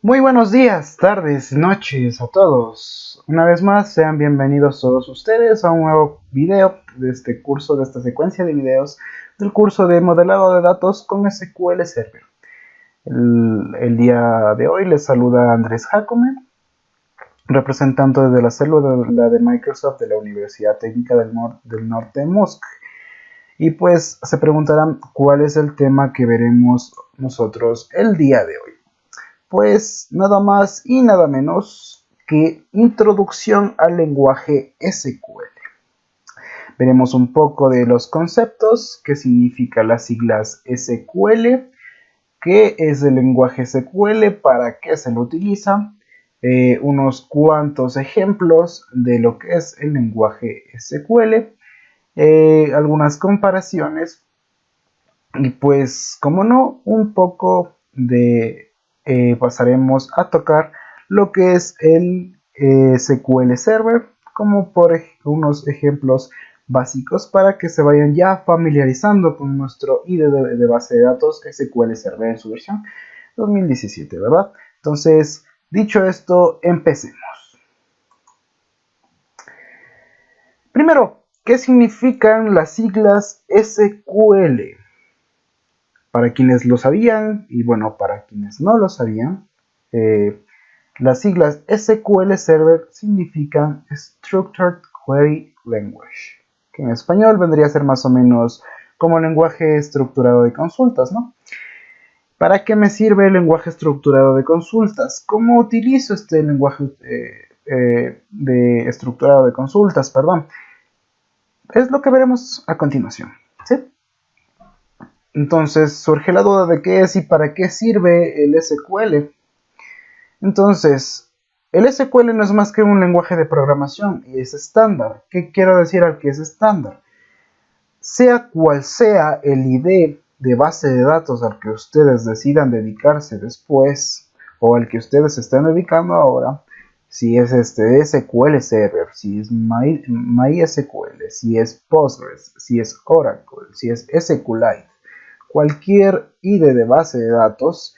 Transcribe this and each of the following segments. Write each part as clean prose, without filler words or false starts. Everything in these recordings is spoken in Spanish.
Muy buenos días, tardes, noches a todos. Una vez más, sean bienvenidos todos ustedes a un nuevo video de este curso, de esta secuencia de videos del curso de modelado de datos con SQL Server. El día de hoy les saluda Andrés Jacome, representante de la célula de Microsoft de la Universidad Técnica del Norte de Moscú. Y pues se preguntarán cuál es el tema que veremos nosotros el día de hoy. Pues nada más y nada menos que introducción al lenguaje SQL. Veremos un poco de los conceptos, qué significa las siglas SQL, qué es el lenguaje SQL, para qué se lo utiliza, unos cuantos ejemplos de lo que es el lenguaje SQL, algunas comparaciones y pues, como no, un poco de pasaremos a tocar lo que es el SQL Server, como por unos ejemplos básicos para que se vayan ya familiarizando con nuestro IDE de base de datos SQL Server en su versión 2017, ¿verdad? Entonces, dicho esto, empecemos. Primero, ¿qué significan las siglas SQL? Para quienes lo sabían, y bueno, para quienes no lo sabían, las siglas SQL Server significan Structured Query Language, que en español vendría a ser más o menos como lenguaje estructurado de consultas, ¿no? ¿Para qué me sirve el lenguaje estructurado de consultas? ¿Cómo utilizo este lenguaje estructurado de consultas? Perdón. Es lo que veremos a continuación, ¿sí? Entonces surge la duda de qué es y para qué sirve el SQL. Entonces, el SQL no es más que un lenguaje de programación y es estándar. ¿Qué quiero decir al que es estándar? Sea cual sea el ID de base de datos al que ustedes decidan dedicarse después o al que ustedes estén dedicando ahora, si es este SQL Server, si es MySQL, si es Postgres, si es Oracle, si es SQLite, cualquier IDE de base de datos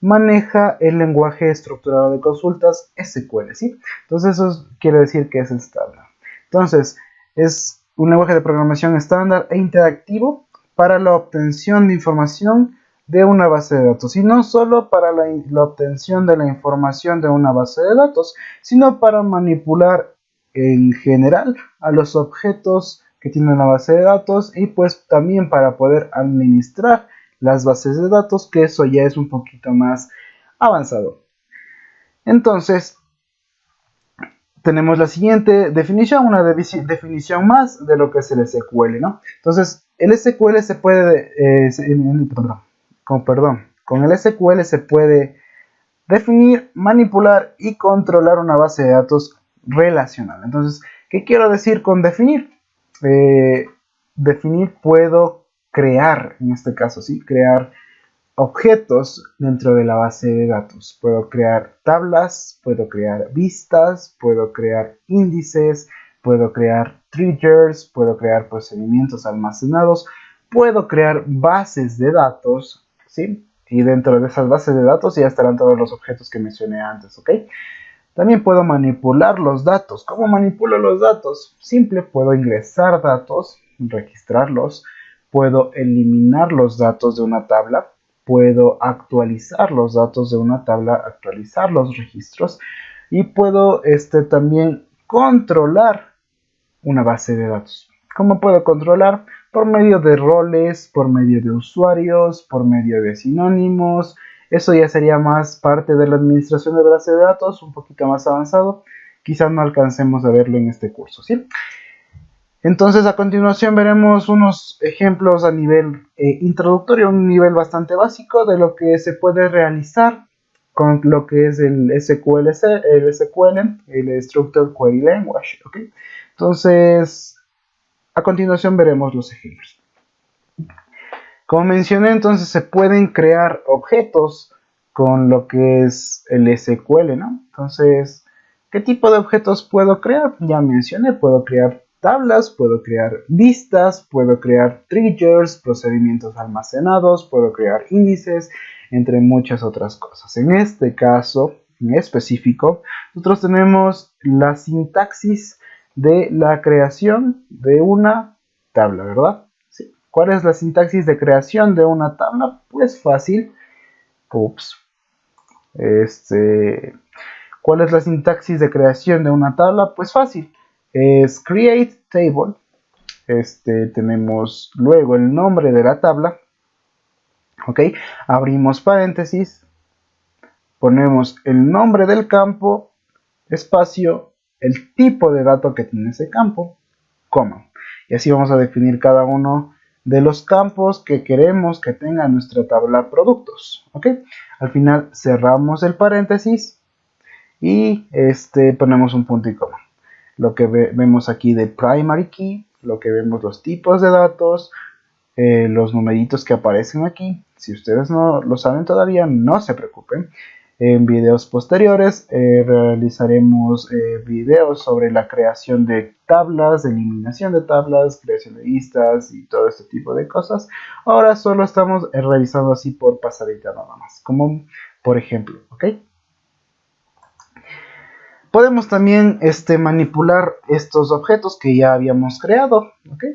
maneja el lenguaje estructurado de consultas SQL, ¿sí? Entonces eso quiere decir que es estándar. Entonces, es un lenguaje de programación estándar e interactivo para la obtención de información de una base de datos. Y no solo para la obtención de la información de una base de datos, sino para manipular en general a los objetos que tiene una base de datos y pues también para poder administrar las bases de datos, que eso ya es un poquito más avanzado. Entonces, tenemos la siguiente definición, una definición más de lo que es el SQL, ¿no? Entonces, el SQL se puede, con el SQL se puede definir, manipular y controlar una base de datos relacional. Entonces, ¿qué quiero decir con definir? Definir, puedo crear, en este caso, ¿sí? Crear objetos dentro de la base de datos. Puedo crear tablas, puedo crear vistas, puedo crear índices, puedo crear triggers, puedo crear procedimientos almacenados, puedo crear bases de datos, ¿sí? Y dentro de esas bases de datos ya estarán todos los objetos que mencioné antes, ¿ok? También puedo manipular los datos. ¿Cómo manipulo los datos? Simple, puedo ingresar datos, registrarlos, puedo eliminar los datos de una tabla, puedo actualizar los datos de una tabla, actualizar los registros y puedo también controlar una base de datos. ¿Cómo puedo controlar? Por medio de roles, por medio de usuarios, por medio de sinónimos. Eso ya sería más parte de la administración de base de datos, un poquito más avanzado. Quizás no alcancemos a verlo en este curso, ¿sí? Entonces, a continuación veremos unos ejemplos a nivel introductorio, un nivel bastante básico de lo que se puede realizar con lo que es el SQL, el Structured Query Language, ¿ok? Entonces, a continuación veremos los ejemplos. Como mencioné, entonces se pueden crear objetos con lo que es el SQL, ¿no? Entonces, ¿qué tipo de objetos puedo crear? Ya mencioné, puedo crear tablas, puedo crear vistas, puedo crear triggers, procedimientos almacenados, puedo crear índices, entre muchas otras cosas. En este caso, en específico, nosotros tenemos la sintaxis de la creación de una tabla, ¿verdad? Sí. ¿Cuál es la sintaxis de creación de una tabla? Pues fácil. Ups. ¿Cuál es la sintaxis de creación de una tabla? Pues fácil. Es create table. Tenemos luego el nombre de la tabla. Ok. Abrimos paréntesis. Ponemos el nombre del campo, espacio, el tipo de dato que tiene ese campo, coma. Y así vamos a definir cada uno de los campos que queremos que tenga nuestra tabla productos. ¿Ok? Al final cerramos el paréntesis y ponemos un punto y coma. Lo que vemos aquí de primary key, lo que vemos los tipos de datos, los numeritos que aparecen aquí. Si ustedes no lo saben todavía, no se preocupen. En videos posteriores realizaremos videos sobre la creación de tablas, eliminación de tablas, creación de listas y todo este tipo de cosas. Ahora solo estamos realizando así por pasadita nada más, como por ejemplo, ¿ok? Podemos también manipular estos objetos que ya habíamos creado, ¿ok?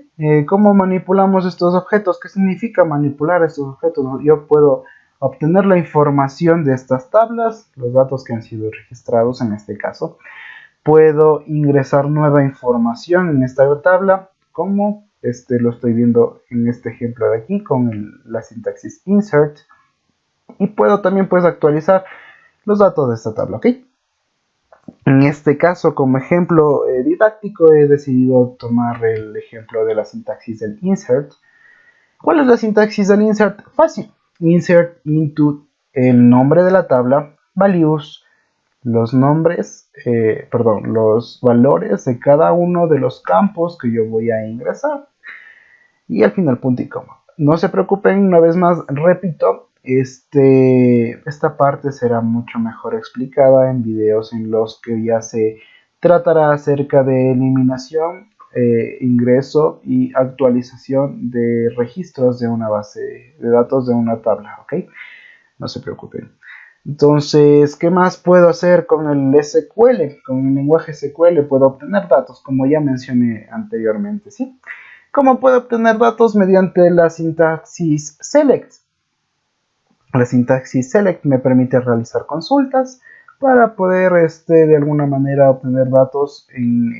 ¿Cómo manipulamos estos objetos? ¿Qué significa manipular estos objetos? Yo puedo obtener la información de estas tablas, los datos que han sido registrados en este caso. Puedo ingresar nueva información en esta tabla, como lo estoy viendo en este ejemplo de aquí con la sintaxis insert. Y puedo también actualizar los datos de esta tabla, ¿ok? En este caso, como ejemplo didáctico, he decidido tomar el ejemplo de la sintaxis del insert. ¿Cuál es la sintaxis del insert? Fácil. Insert into el nombre de la tabla, values, los nombres, los valores de cada uno de los campos que yo voy a ingresar. Y al final punto y coma. No se preocupen, una vez más, repito, esta parte será mucho mejor explicada en videos en los que ya se tratará acerca de eliminación, ingreso y actualización de registros de una base de datos de una tabla, ¿ok? No se preocupen. Entonces, ¿qué más puedo hacer con el SQL? Con el lenguaje SQL puedo obtener datos, como ya mencioné anteriormente, ¿sí? ¿Cómo puedo obtener datos? Mediante la sintaxis select. La sintaxis select me permite realizar consultas para poder de alguna manera obtener datos en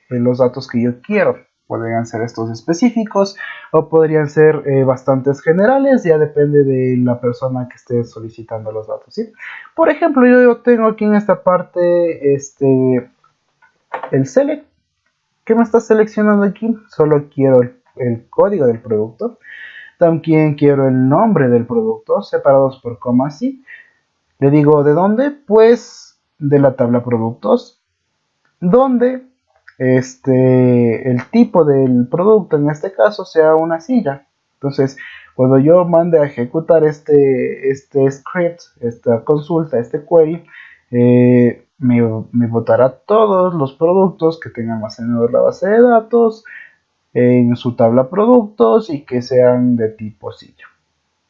los datos que yo quiero. Podrían ser estos específicos o podrían ser bastantes generales, ya depende de la persona que esté solicitando los datos, ¿sí? Por ejemplo, yo tengo aquí en esta parte el select. ¿Qué me está seleccionando aquí? Solo quiero el código del producto. También quiero el nombre del producto, separados por coma, ¿sí? Le digo, ¿de dónde? Pues de la tabla productos. Donde el tipo del producto, en este caso, sea una silla. Entonces, cuando yo mande a ejecutar este script, esta consulta, este query, me botará todos los productos que tengan almacenados en la base de datos, en su tabla productos y que sean de tipo silla,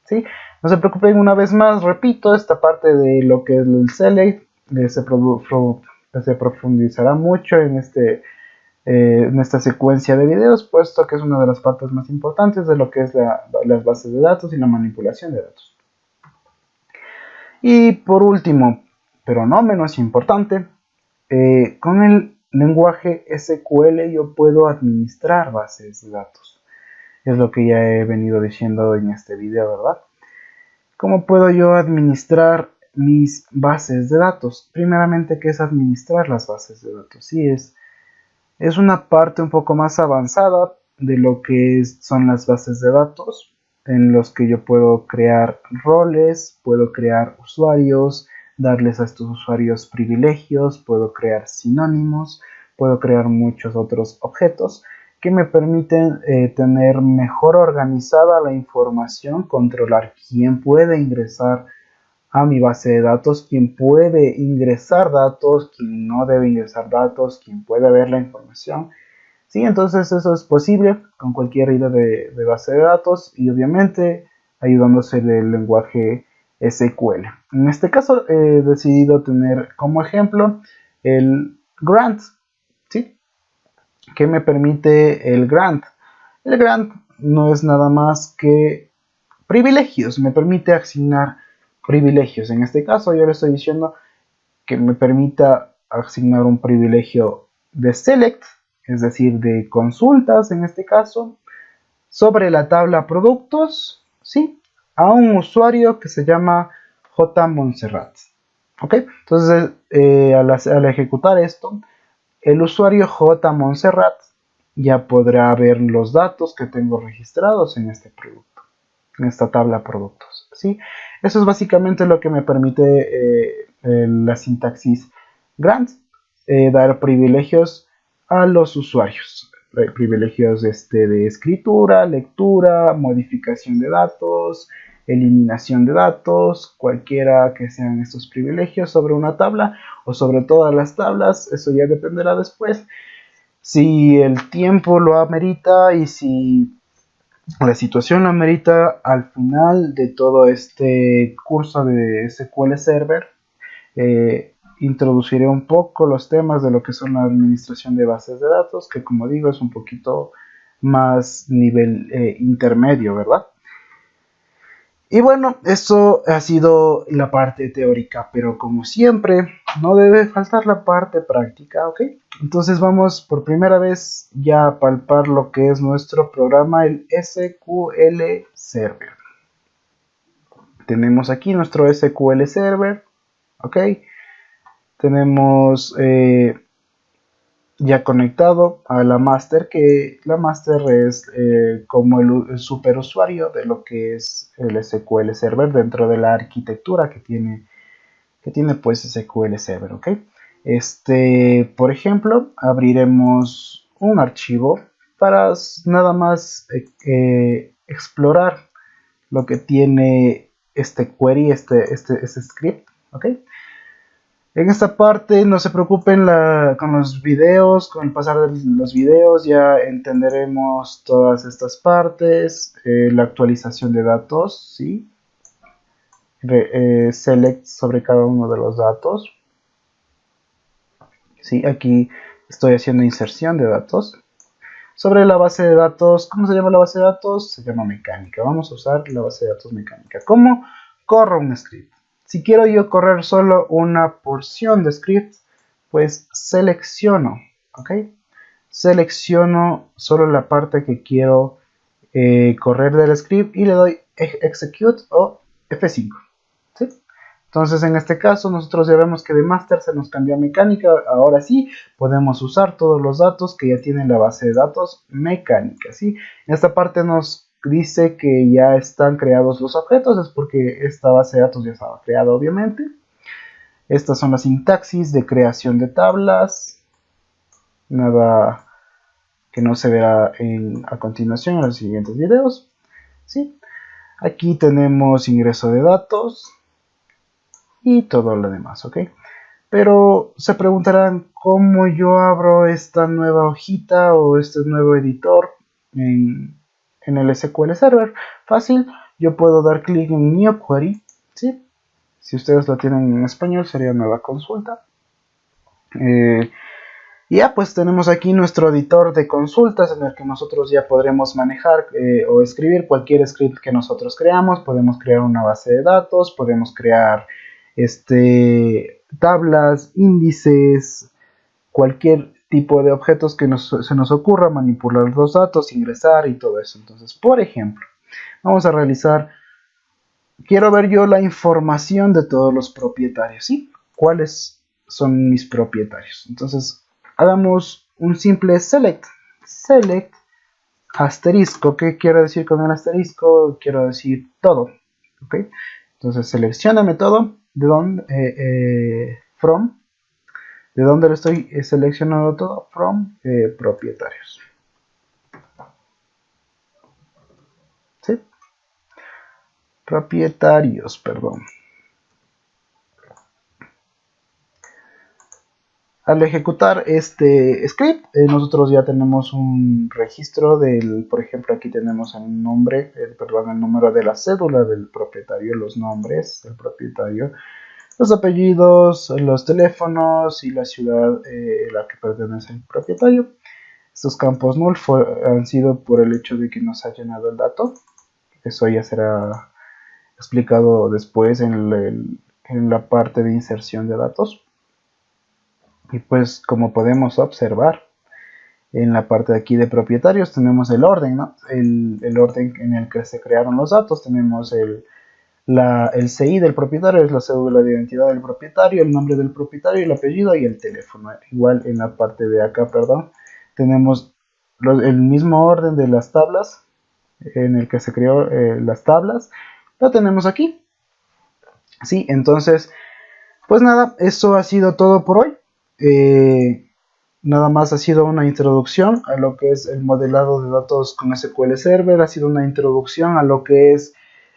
¿sí? No se preocupen, una vez más, repito, esta parte de lo que es el select se profundizará mucho en esta secuencia de videos, puesto que es una de las partes más importantes de lo que es las bases de datos y la manipulación de datos. Y por último, pero no menos importante, con el lenguaje SQL yo puedo administrar bases de datos. Es lo que ya he venido diciendo en este video, ¿verdad? ¿Cómo puedo yo administrar mis bases de datos? Primeramente, ¿qué es administrar las bases de datos? Sí, es una parte un poco más avanzada de lo que son las bases de datos, en los que yo puedo crear roles, puedo crear usuarios, darles a estos usuarios privilegios, puedo crear sinónimos, puedo crear muchos otros objetos que me permiten tener mejor organizada la información, controlar quién puede ingresar a mi base de datos, quién puede ingresar datos, quién no debe ingresar datos, quién puede ver la información. Sí, entonces eso es posible con cualquier idea de base de datos y obviamente ayudándose del lenguaje SQL. En este caso he decidido tener como ejemplo el grant, ¿sí? ¿Qué me permite el grant? El grant no es nada más que privilegios, me permite asignar privilegios. En este caso yo le estoy diciendo que me permita asignar un privilegio de select, es decir, de consultas en este caso, sobre la tabla productos, ¿sí? A un usuario que se llama J. Montserrat. ¿Ok? Entonces, al ejecutar esto, el usuario J. Montserrat ya podrá ver los datos que tengo registrados en este producto, en esta tabla productos, ¿sí? Eso es básicamente lo que me permite la sintaxis grant, dar privilegios a los usuarios, privilegios de escritura, lectura, modificación de datos, eliminación de datos, cualquiera que sean estos privilegios sobre una tabla o sobre todas las tablas. Eso ya dependerá después si el tiempo lo amerita y si la situación lo amerita. Al final de todo este curso de SQL Server, introduciré un poco los temas de lo que son la administración de bases de datos, que como digo es un poquito más nivel intermedio, ¿verdad? Y bueno, eso ha sido la parte teórica, pero como siempre, no debe faltar la parte práctica, ¿ok? Entonces vamos por primera vez ya a palpar lo que es nuestro programa, el SQL Server. Tenemos aquí nuestro SQL Server, ¿ok? Tenemos ya conectado a la master, que la master es como el superusuario de lo que es el SQL Server dentro de la arquitectura que tiene pues SQL Server, ¿ok? Por ejemplo, abriremos un archivo para nada más explorar lo que tiene este query, este script, ¿ok? En esta parte no se preocupen con los videos, con el pasar de los videos ya entenderemos todas estas partes, la actualización de datos, ¿sí? Select sobre cada uno de los datos, ¿sí? Aquí estoy haciendo inserción de datos. Sobre la base de datos, ¿cómo se llama la base de datos? Se llama mecánica. Vamos a usar la base de datos mecánica. ¿Cómo corro un script? Si quiero yo correr solo una porción de script, pues selecciono, ¿ok? Selecciono solo la parte que quiero correr del script y le doy execute o F5, ¿sí? Entonces en este caso nosotros ya vemos que de master se nos cambió a mecánica. Ahora sí podemos usar todos los datos que ya tiene la base de datos mecánica, ¿sí? En esta parte nos dice que ya están creados los objetos, es porque esta base de datos ya estaba creada obviamente. Estas son las sintaxis de creación de tablas, nada que no se verá a continuación en los siguientes videos, ¿sí? Aquí tenemos ingreso de datos y todo lo demás, ¿ok? Pero se preguntarán cómo yo abro esta nueva hojita o este nuevo editor en el SQL Server. Fácil, yo puedo dar clic en New Query, ¿sí? Si ustedes lo tienen en español sería nueva consulta. Ya pues tenemos aquí nuestro editor de consultas en el que nosotros ya podremos manejar o escribir cualquier script que nosotros creamos. Podemos crear una base de datos, podemos crear tablas, índices, cualquier tipo de objetos que se nos ocurra, manipular los datos, ingresar y todo eso. Entonces, por ejemplo, vamos a realizar, quiero ver yo la información de todos los propietarios, ¿sí? ¿Cuáles son mis propietarios? Entonces, hagamos un simple select. Select asterisco. ¿Qué quiero decir con el asterisco? Quiero decir todo, ¿ok? Entonces, seleccioname todo. ¿De dónde? From. ¿De dónde lo estoy seleccionando todo? From propietarios. ¿Sí? Propietarios, perdón. Al ejecutar este script, nosotros ya tenemos un registro del, por ejemplo, aquí tenemos el nombre, el número de la cédula del propietario, los nombres del propietario, los apellidos, los teléfonos y la ciudad a la que pertenece el propietario. Estos campos null han sido por el hecho de que nos ha llenado el dato. Eso ya será explicado después en la parte de inserción de datos. Y pues como podemos observar en la parte de aquí de propietarios tenemos el orden, ¿no? El orden en el que se crearon los datos. Tenemos el CI del propietario, es la cédula de identidad del propietario, el nombre del propietario, el apellido y el teléfono. Igual en la parte de acá, perdón, tenemos el mismo orden de las tablas en el que se creó las tablas. Lo tenemos aquí. Sí, entonces, pues nada, eso ha sido todo por hoy. Nada más ha sido una introducción a lo que es el modelado de datos con SQL Server, ha sido una introducción a lo que es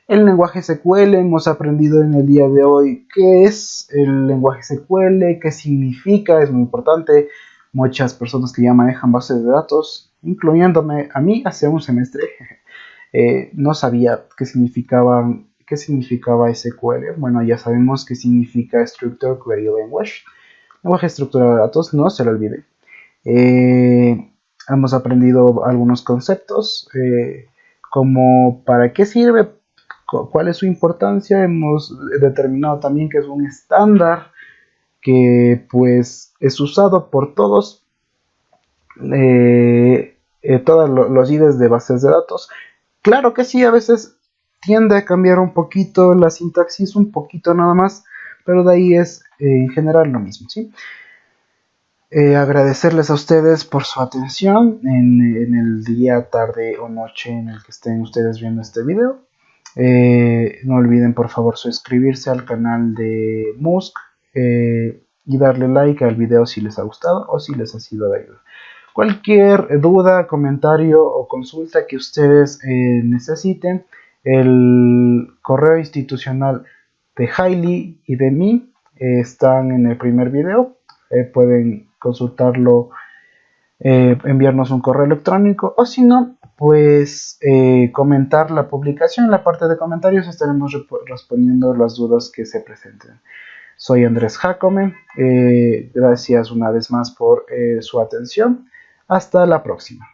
el lenguaje SQL. Hemos aprendido en el día de hoy qué es el lenguaje SQL, qué significa, es muy importante. Muchas personas que ya manejan bases de datos, incluyéndome a mí hace un semestre, no sabía qué significaba SQL. Bueno, ya sabemos qué significa Structured Query Language. Lenguaje estructurado de datos, no se lo olvide. Hemos aprendido algunos conceptos, como para qué sirve, cuál es su importancia. Hemos determinado también que es un estándar que pues es usado por todos los IDEs de bases de datos. Claro que sí, a veces tiende a cambiar un poquito la sintaxis, un poquito nada más, pero de ahí es en general lo mismo, ¿sí? Agradecerles a ustedes por su atención en el día, tarde o noche en el que estén ustedes viendo este video. No olviden por favor suscribirse al canal de Musk y darle like al video si les ha gustado o si les ha sido de ayuda. Cualquier duda, comentario o consulta que ustedes necesiten, el correo institucional de Hailey y de mí están en el primer video. Pueden consultarlo, enviarnos un correo electrónico, o si no, pues comentar la publicación. En la parte de comentarios estaremos respondiendo las dudas que se presenten. Soy Andrés Jacome, gracias una vez más por su atención. Hasta la próxima.